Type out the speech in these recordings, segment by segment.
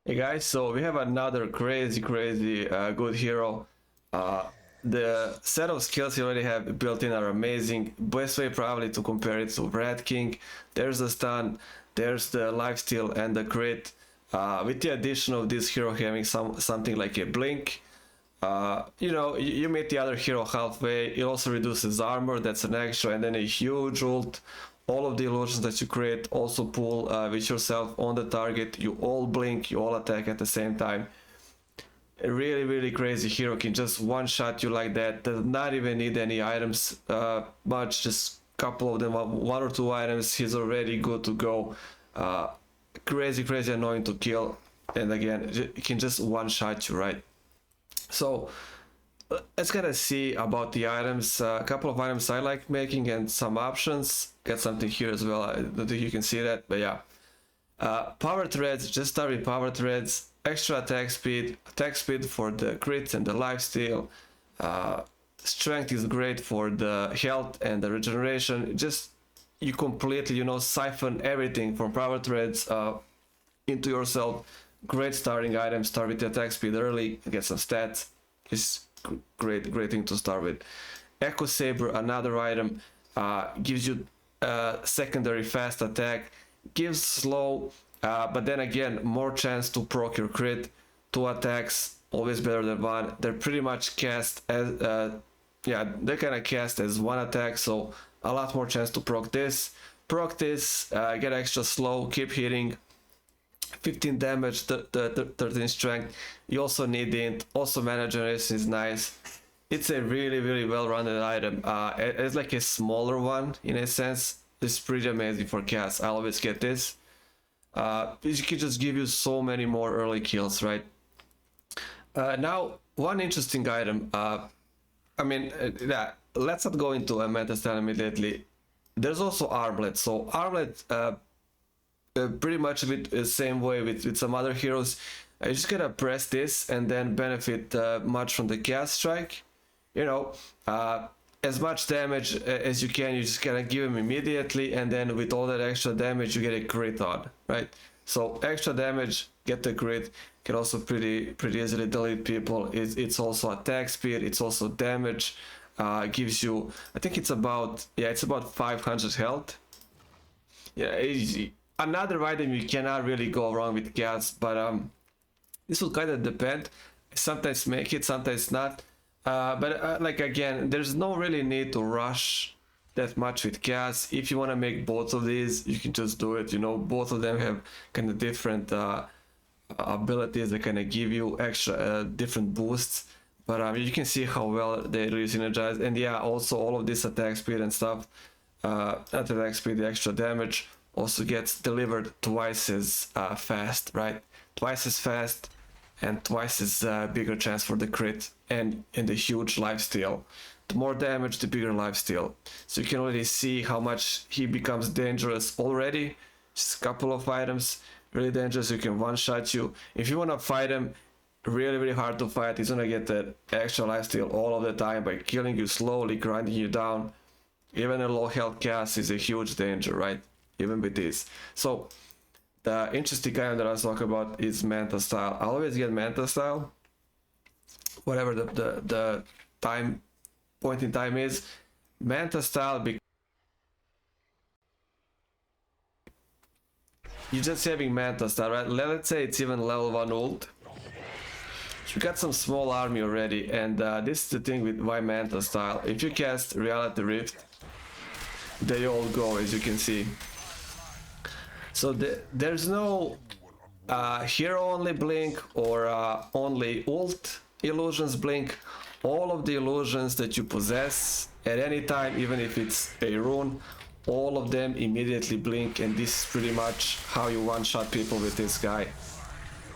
Hey guys, so we have another crazy good hero. The set of skills you already have built in are amazing. Best way probably to compare it to Red King. There's the stun, there's the lifesteal and the crit. With the addition of this hero having something like a blink, you meet the other hero halfway. It also reduces armor, that's an extra, and then a huge ult. All of the illusions that you create also pull with yourself on the target. You all blink, you all attack at the same time. A really crazy hero can just one shot you like that. Does not even need any items much, just couple of them, one or two items, he's already good to go. Crazy annoying to kill, and again, he can just one shot you, right? So let's kind of see about the items. A couple of items I like making and some options. Got something here as well. I don't think you can see that, but yeah. Power threads, just start with power threads. Extra attack speed for the crits and the lifesteal. Strength is great for the health and the regeneration. Just you completely, siphon everything from power threads into yourself. Great starting item. Start with the attack speed early, get some stats. It's great thing to start with. Echo Saber, another item, gives you secondary fast attack, gives slow, but then again more chance to proc your crit. 2 attacks, always better than 1. They're pretty much cast as they're kind of cast as 1 attack, so a lot more chance to proc this, get extra slow, keep hitting. 15 damage, 13 strength. You also need int, also mana generation is nice. It's a really well-rounded item. It's like a smaller one in a sense. It's pretty amazing for cast. I always get this. It can just give you so many more early kills, right? Now, one interesting item. Let's not go into a meta style immediately. There's also Armlet. So Armlet, pretty much the same way with some other heroes. You just gotta press this and then benefit much from the cast strike. As much damage as you can, you just gotta give him immediately, and then with all that extra damage you get a crit on, right? So extra damage, get the crit, can also pretty easily delete people. It's also attack speed, it's also damage, gives you, I think it's about 500 health. Yeah, easy. Another item you cannot really go wrong with gas, but this will kind of depend. Sometimes make it, sometimes not. Again, there's no really need to rush that much with gas. If you want to make both of these, you can just do it. Both of them have kind of different abilities that kind of give you extra different boosts. But you can see how well they really synergize. And yeah, also all of this attack speed and stuff, not attack speed, the extra damage also gets delivered twice as fast, right? Twice as fast and twice as bigger chance for the crit and the huge lifesteal. The more damage, the bigger lifesteal. So you can already see how much he becomes dangerous already. Just a couple of items, really dangerous. You can one-shot you. If you want to fight him, really hard to fight. He's gonna get that extra lifesteal all of the time by killing you slowly, grinding you down. Even a low health cast is a huge danger, right? Even with this. So the interesting item that I was talking about is Manta Style. I always get Manta Style, whatever the point in time is. Manta Style, you're just having Manta Style, right? Let's say it's even level 1 ult. You got some small army already, and this is the thing with why Manta Style. If you cast Reality Rift, they all go, as you can see. So there's no hero only blink or only ult illusions blink. All of the illusions that you possess at any time, even if it's a rune, all of them immediately blink, and this is pretty much how you one-shot people with this guy.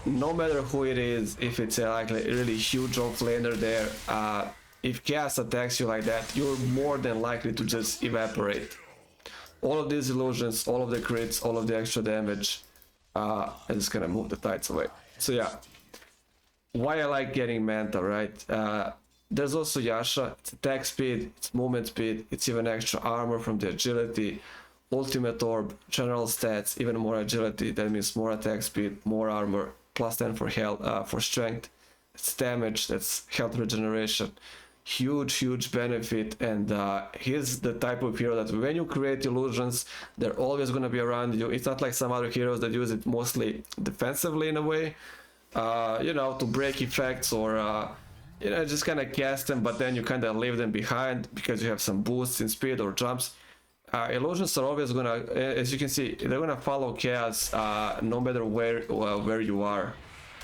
No matter who it is, if it's a really huge offlaner there, if Chaos attacks you like that, you're more than likely to just evaporate. All of these illusions, all of the crits, all of the extra damage. I'm just gonna move the tides away. So yeah, why I like getting Manta, right? There's also Yasha. It's attack speed, it's movement speed, it's even extra armor from the agility, ultimate orb, general stats, even more agility. That means more attack speed, more armor, plus 10 for health, for strength. It's damage, that's health regeneration. Huge benefit. And he's the type of hero that when you create illusions, they're always going to be around you. It's not like some other heroes that use it mostly defensively in a way, you know, to break effects, or you know, just kind of cast them, but then you kind of leave them behind because you have some boosts in speed or jumps. Illusions are always gonna, as you can see, they're gonna follow chaos no matter where you are.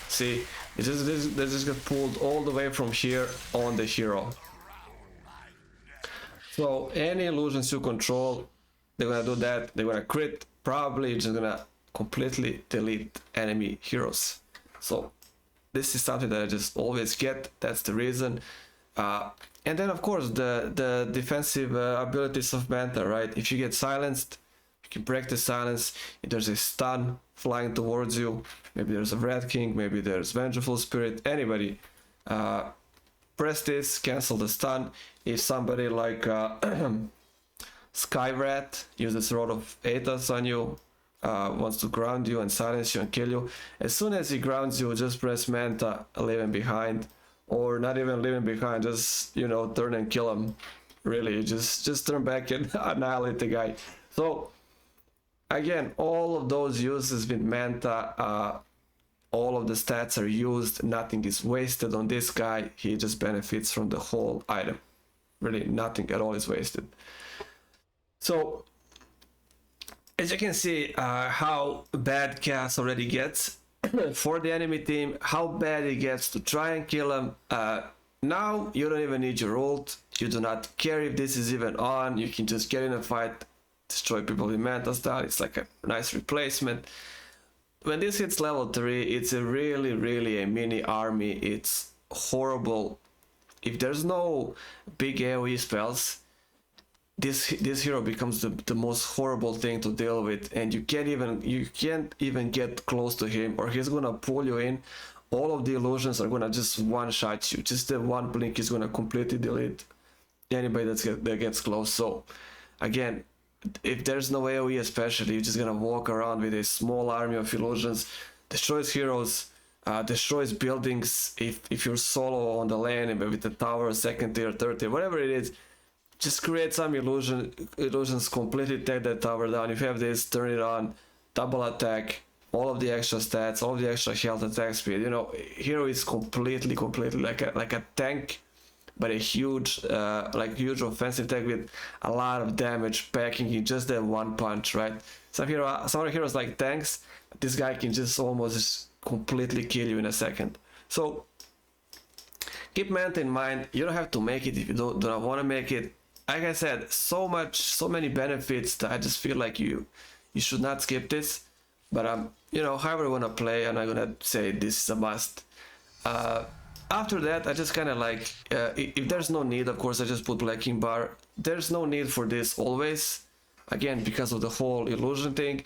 See, they just get pulled all the way from here on the hero. So any illusions you control, they're gonna do that. They're gonna crit. Probably just gonna completely delete enemy heroes. So this is something that I just always get. That's the reason. And then of course the defensive abilities of Manta, right? If you get silenced, you can break the silence. If there's a stun flying towards you, maybe there's a Red King, maybe there's Vengeful Spirit, anybody, press this, cancel the stun. If somebody like Skyrat uses Rod of Aethas on you, wants to ground you and silence you and kill you, as soon as he grounds you, just press Manta, leave him behind, or not even leave him behind, just, you know, turn and kill him. Really, just turn back and annihilate the guy. So again, all of those uses with Manta, all of the stats are used, nothing is wasted on this guy. He just benefits from the whole item. Really, nothing at all is wasted. So as you can see, how bad Chaos already gets for the enemy team, how bad it gets to try and kill him. Now you don't even need your ult. You do not care if this is even on. You can just get in a fight, destroy people with Manta style. It's like a nice replacement. When this hits level 3, it's a really a mini army. It's horrible. If there's no big AoE spells, this hero becomes the most horrible thing to deal with, and you can't even get close to him, or he's gonna pull you in. All of the illusions are gonna just one-shot you. Just the one blink is gonna completely delete anybody that gets close. So again, if there's no AoE especially, you're just gonna walk around with a small army of illusions, destroys heroes, destroys buildings. If you're solo on the lane with the tower, second tier, third tier, whatever it is, just create some illusions, completely take that tower down. If you have this, turn it on, double attack, all of the extra stats, all of the extra health, attack speed. You know, hero is completely like a tank, but a huge offensive tank with a lot of damage packing in just that one punch, right? Some other heroes like tanks, this guy can just almost completely kill you in a second. So keep Manta in mind. You don't have to make it if you do not want to make it. Like I said, so many benefits that I just feel like you should not skip this. But you know, however you want to play, I'm not gonna say this is a must. After that, I just kind of like, if there's no need, of course, I just put Black King Bar. There's no need for this always. Again, because of the whole illusion thing,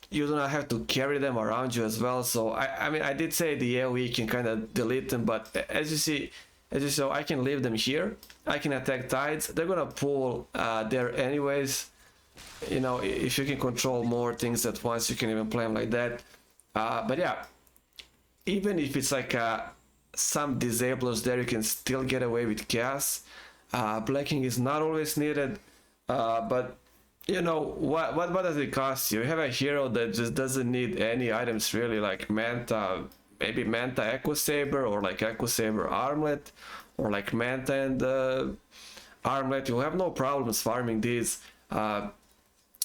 you do not have to carry them around you as well. So I mean, I did say the AoE can kind of delete them, but as you saw, I can leave them here. I can attack tides. They're gonna pull there anyways. You know, if you can control more things at once, you can even play them like that. But yeah, even if it's like some disablers there, you can still get away with chaos. Blacking is not always needed, but you know, what does it cost you? You have a hero that just doesn't need any items really, like Manta, maybe Manta Echo Saber, or like Echo Saber Armlet, or like Manta and Armlet. You'll have no problems farming these.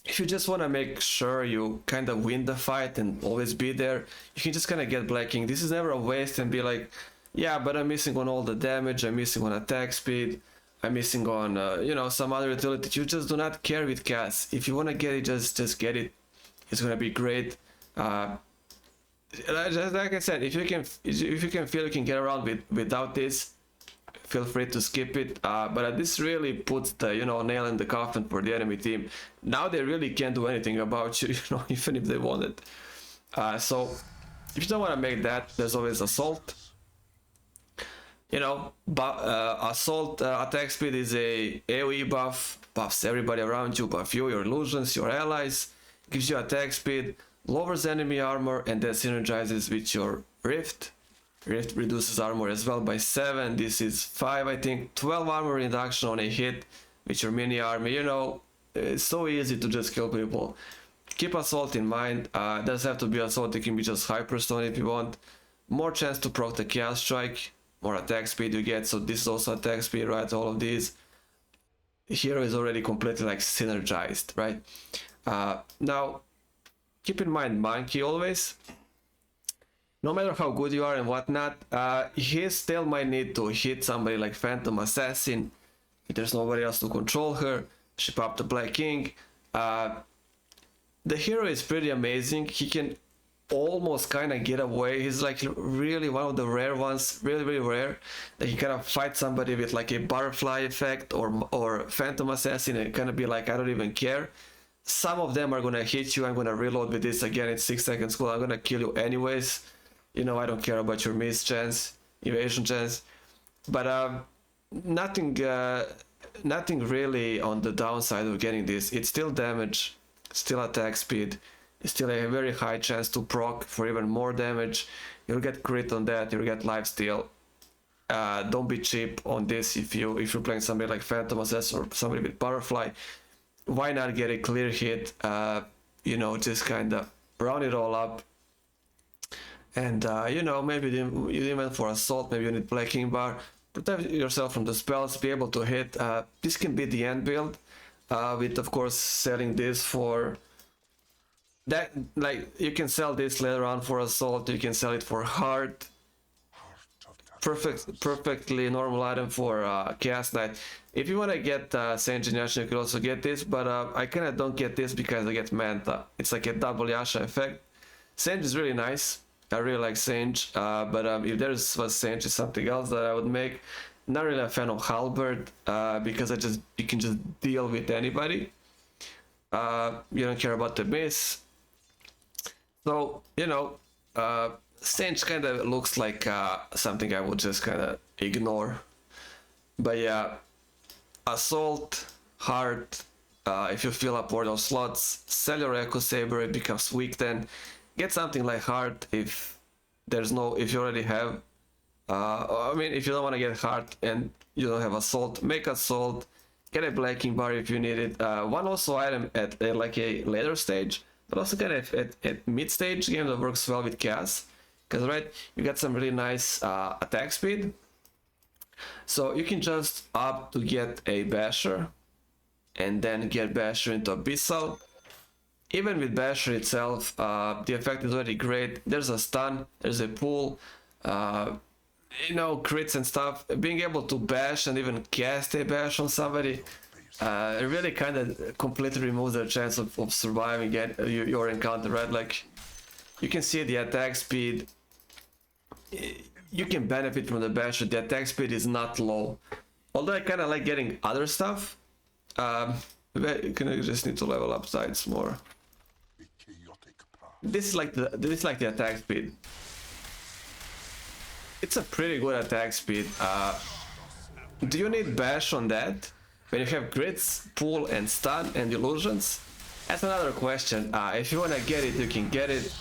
If you just want to make sure you kind of win the fight and always be there, you can just kind of get Blacking. This is never a waste and be like, yeah, but I'm missing on all the damage, I'm missing on attack speed, I'm missing on, you know, some other utility. You just do not care with cast. If you want to get it, just get it. It's going to be great. Like I said, if you can feel you can get around without this, feel free to skip it. But this really puts the, you know, nail in the coffin for the enemy team. Now they really can't do anything about you, you know, even if they wanted. So if you don't want to make that, there's always Assault. You know, Assault attack speed is a AoE buff, buffs everybody around you, buff you, your illusions, your allies, gives you attack speed, lowers enemy armor, and then synergizes with your Rift. Rift reduces armor as well by 7. This is 5, I think. 12 armor reduction on a hit with your mini army. You know, it's so easy to just kill people. Keep Assault in mind. It doesn't have to be Assault, it can be just Hyperstone if you want. More chance to proc the Chaos Strike, more attack speed you get, so this is also attack speed, right? All of these. The hero is already completely like synergized, right? Now, keep in mind Monkey always. No matter how good you are and whatnot, he still might need to hit somebody like Phantom Assassin. If there's nobody else to control her, ship up the Black King. The hero is pretty amazing. He can almost kind of get away. He's like really one of the rare ones, really rare, that he kind of fight somebody with like a butterfly effect or Phantom Assassin and kind of be like, I don't even care. Some of them are gonna hit you. I'm gonna reload with this again. It's 6 seconds cool. I'm gonna kill you anyways. You know, I don't care about your miss chance, evasion chance, but nothing really on the downside of getting this. It's still damage, still attack speed, it's still a very high chance to proc for even more damage. You'll get crit on that, you'll get lifesteal. Don't be cheap on this if you're playing somebody like Phantom Assassin or somebody with Butterfly. Why not get a clear hit? You know, just kind of round it all up. And you know, maybe you went for Assault, maybe you need Black King Bar. Protect yourself from the spells, be able to hit. This can be the end build, with of course selling this for that. Like, you can sell this later on for Assault, you can sell it for Heart. Perfectly normal item for Chaos Knight. If you want to get Saint Yasha, you can also get this, but I kind of don't get this because I get Manta. It's like a double Yasha effect. Saint is really nice. I really like Sage, but if there was Sage, is something else that I would make. Not really a fan of Halberd, because you can just deal with anybody. You don't care about the miss. So, you know, Sage kind of looks like something I would just kind of ignore. But yeah, Assault, Heart, if you fill up all those slots, sell your Echo Saber, it becomes weak then. Get something like Heart if you already have. I mean, if you don't want to get Heart and you don't have Assault, make Assault. Get a Black King Bar if you need it. One also item at like a later stage, but also kind of at mid stage game that works well with Chaos. Because right, you got some really nice attack speed. So you can just opt to get a Basher and then get Basher into Abyssal. Even with Basher itself, the effect is already great. There's a stun, there's a pull, you know, crits and stuff. Being able to bash and even cast a bash on somebody, it really kind of completely removes their chance of surviving your encounter, right? Like, you can see the attack speed. You can benefit from the Basher. The attack speed is not low. Although I kind of like getting other stuff. You just need to level up sides more. This is like the attack speed. It's a pretty good attack speed. Do you need bash on that when you have grits, pull, and stun and illusions? That's another question. If you wanna get it, you can get it.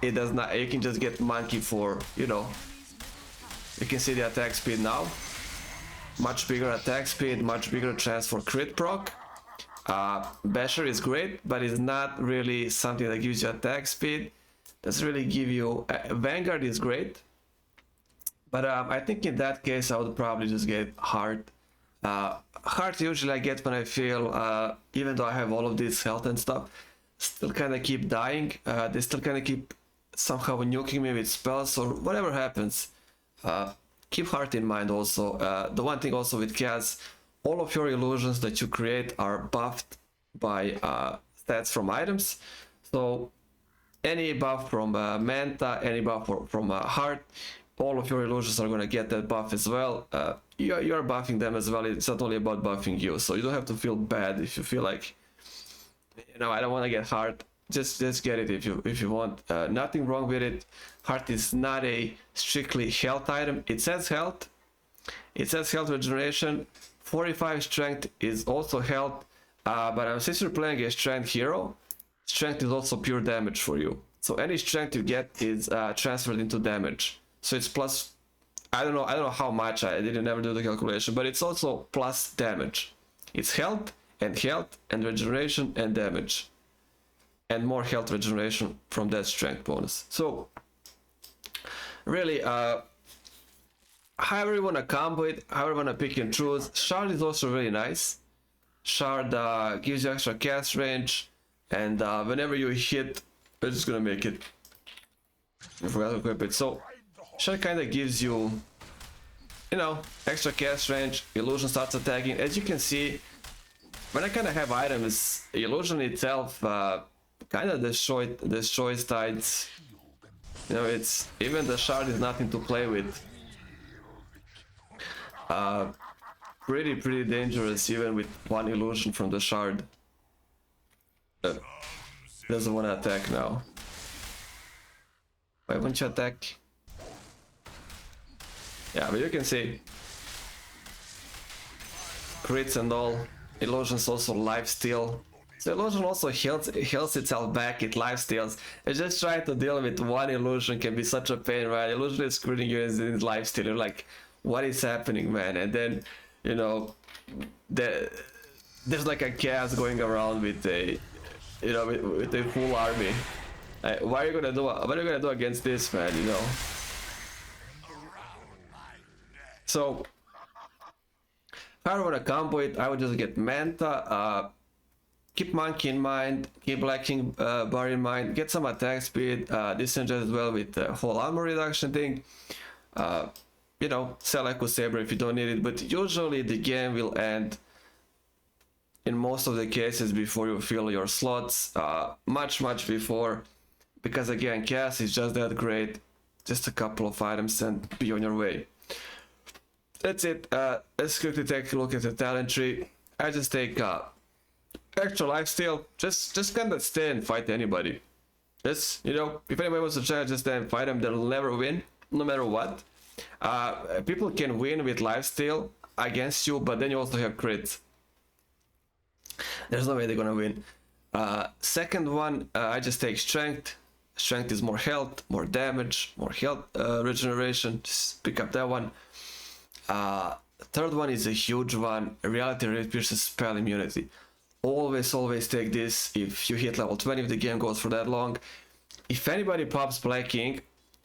It does not. You can just get Monkey for, you know. You can see the attack speed now. Much bigger attack speed, much bigger chance for crit proc. Basher is great, but it's not really something that gives you attack speed. Doesn't really give you... Vanguard is great, but I think in that case I would probably just get Heart. Heart usually I get when I feel, even though I have all of this health and stuff, still kind of keep dying. They still kind of keep somehow nuking me with spells or whatever happens. Keep Heart in mind also. The one thing also with Chaos, all of your illusions that you create are buffed by stats from items. So any buff from Manta, any buff from Heart, all of your illusions are going to get that buff as well. You're buffing them as well. It's not only about buffing you, so you don't have to feel bad if you feel like, you know, I don't want to get Heart. Just get it if you want. Nothing wrong with it. Heart is not a strictly health item. It says health. It says health regeneration. 45 strength is also health. But since you're playing a strength hero, strength is also pure damage for you. So any strength you get is transferred into damage. So it's plus, I don't know how much, I didn't ever do the calculation, but it's also plus damage. It's health and regeneration and damage. And more health regeneration from that strength bonus. So really, however you want to combo it, however you want to pick and choose. Shard is also really nice. Shard gives you extra cast range, and whenever you hit, we're just gonna make it. I forgot to equip it. So Shard kind of gives you, you know, extra cast range. Illusion starts attacking. As you can see, when I kind of have items, illusion itself kind of destroys tides. You know, it's even the shard is nothing to play with. Pretty dangerous even with one illusion from the shard. Doesn't want to attack now. Why won't you attack? Yeah, but you can see crits and all. Illusion's also lifesteal. So illusion also heals itself back, it lifesteals. And just trying to deal with one illusion can be such a pain, right? Illusion is screwing you in lifesteal. You're like, what is happening, man? And then, you know, there's like a chaos going around with a, you know, with a full army. What are you gonna do against this, man? You know. So if I want to combo it, I would just get Manta. Keep Monkey in mind, keep Blacking Bar in mind, get some attack speed, disengage as well with the whole armor reduction thing. You know, sell Echo Saber if you don't need it, but usually the game will end in most of the cases before you fill your slots, much before, because again, chaos is just that great. Just a couple of items and be on your way. That's it. Let's quickly take a look at the talent tree. I just take extra lifesteal. Just kind of stay and fight anybody. Just, you know, if anybody wants to try, just stay and fight them. They'll never win, no matter what. People can win with lifesteal against you, but then you also have crits. There's no way they're gonna win. Second one, I just take strength. Strength is more health, more damage, more health regeneration. Just pick up that one. Third one is a huge one. Reality Rate pierces spell immunity. Always take this. If you hit level 20, if the game goes for that long. If anybody pops Blacking,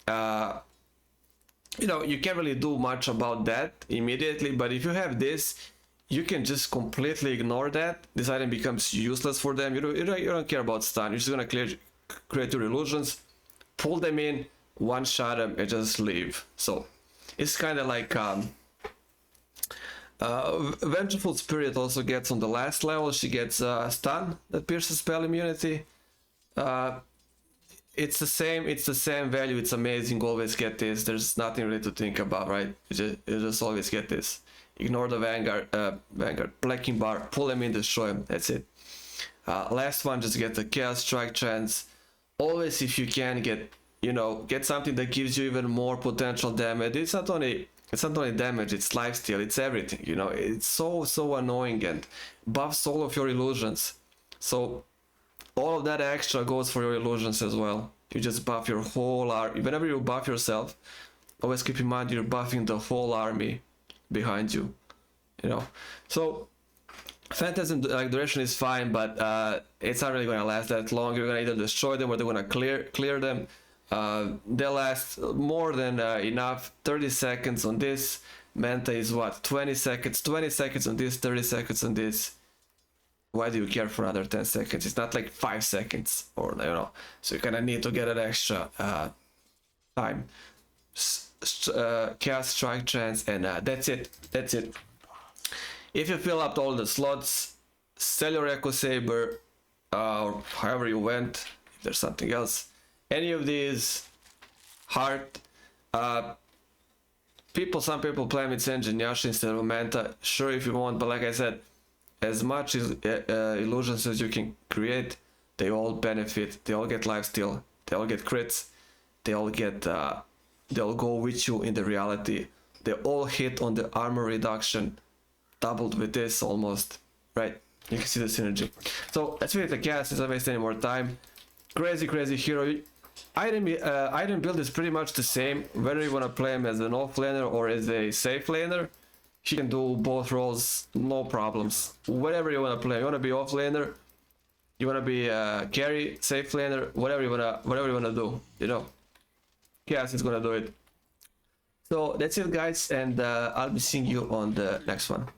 you know, you can't really do much about that immediately, but if you have this, you can just completely ignore that. This item becomes useless for them. You don't care about stun. You're just gonna create your illusions, pull them in, one-shot them, and just leave. So it's kind of like Vengeful Spirit also gets on the last level. She gets stun that pierces spell immunity. It's the same value. It's amazing. Always get this. There's nothing really to think about, right? You just always get this. Ignore the Vanguard, Blacking Bar, pull them in, destroy them. That's it. Last one, just get the Chaos Strike chance. Always, if you can, get something that gives you even more potential damage. It's not only damage, it's lifesteal, it's everything. You know, it's so annoying and buffs all of your illusions. So all of that extra goes for your illusions as well. You just buff your whole army. Whenever you buff yourself, always keep in mind you're buffing the whole army behind you. You know, so Phantasm duration is fine, but it's not really going to last that long. You're going to either destroy them or they're going to clear them. They last more than enough. 30 seconds on this. Manta is what? 20 seconds. 20 seconds on this, 30 seconds on this. Why do you care for another 10 seconds? It's not like 5 seconds, or you know. So you kind of need to get an extra time. Chaos Strike chance, and that's it. That's it. If you fill up all the slots, sell your Echo Saber, or however you went. If there's something else, any of these, heart. Some people play with Senjin Yasha instead of Manta. Sure, if you want, but like I said, as much as illusions as you can create, they all benefit. They all get lifesteal. They all get crits. They all they'll go with you in the reality. They all hit on the armor reduction, doubled with this almost, right? You can see the synergy. So let's wait the cast. Let's not waste any more time. Crazy hero. Item build is pretty much the same whether you want to play him as an off laner or as a safe laner. He can do both roles, no problems. Whatever you want to play, you want to be off laner, you want to be carry, safe laner, whatever you wanna do, you know. Chaos is gonna do it. So that's it, guys, and I'll be seeing you on the next one.